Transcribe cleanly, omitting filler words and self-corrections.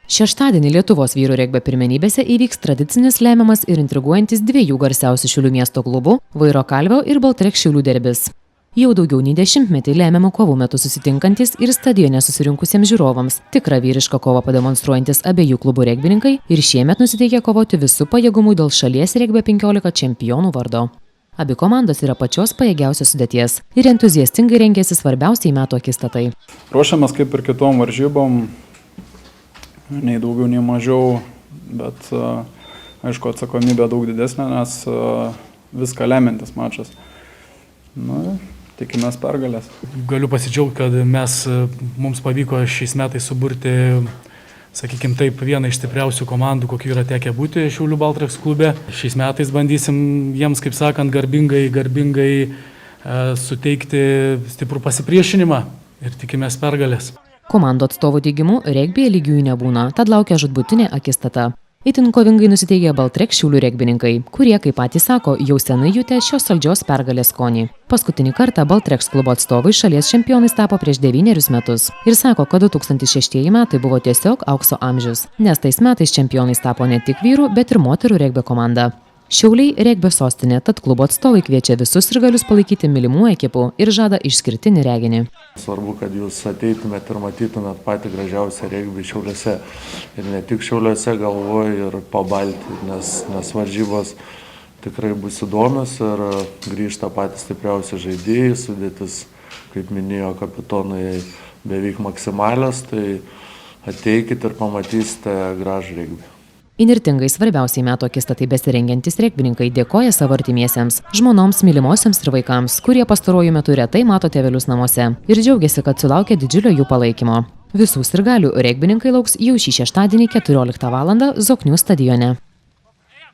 Šeštadienį Lietuvos vyrų regbio pirmenybėse įvyks tradicinis lemiamas ir intriguojantis dviejų garsiausių Šiaulių miesto klubų – Vairo Kalvio ir Baltrek Šiaulių derbis. Jau daugiau nei 10 lemiamų kovų metu susitinkantis ir stadione susirinkusiems žiūrovams tikrą vyrišką kovą pademonstruojantis abiejų klubų regbininkai ir šiemet nusiteikę kovoti visų pajėgumų dėl šalies regbio 15 čempionų vardo. Abi komandos yra pačios pajėgiausios sudėties ir entuziastingai rengėsi svarbiausiai metų akistatai. Ruošiamės kaip ir kitom varžybom, nei daugiau, nei mažiau, bet aišku atsakomybė daug didesnė, nes viską lemiantis mačas. Tikimės pergalės. Galiu pasidžiaugti, kad mums pavyko šiais metais suburti, sakykime taip, vieną iš stipriausių komandų, kokių yra tekę būti Šiaulių Baltrek klube. Šiais metais bandysim jiems, kaip sakant, garbingai suteikti stiprų pasipriešinimą ir tikimės pergalės. Komandų atstovų teigimu, regbyje lygiųjų nebūna, tad laukia žūtbūtinė akistata. Itin kovingai nusiteigė Baltrek Šiaulių regbininkai, kurie, kaip patys sako, jau senai jutė šios saldžios pergalės skonį. Paskutinį kartą Baltrek klubo atstovai šalies čempionais tapo prieš 9 metus ir sako, kad 2006 metai buvo tiesiog aukso amžius, nes tais metais čempionais tapo ne tik vyrų, bet ir moterų regbio komanda. Šiauliai regbio sostinė, tad klubo atstovai kviečia visus sirgalius palaikyti mylimų ekipų ir žada išskirtinį reginį. Svarbu, kad jūs ateitumėt ir matytumėt patį gražiausią regbį Šiauliuose. Ir ne tik Šiauliuose, galvoju, ir Pabaltį, nes varžybos tikrai bus įdomios ir grįžta patys stipriausi žaidėjai, sudėtis, kaip minėjo kapitonai, beveik maksimalios, tai ateikit ir pamatysite gražų regbį. Įnirtingai svarbiausiai metų akistatai besirengiantys regbininkai dėkoja savo artimiesiems, žmonoms, mylimosiams ir vaikams, kurie pastaruoju metu retai mato tėvelius namuose ir džiaugiasi, kad sulaukia didžiulio jų palaikymo. Visų sirgalių regbininkai lauks jau šį šeštadienį 14 val. Zoknių stadione.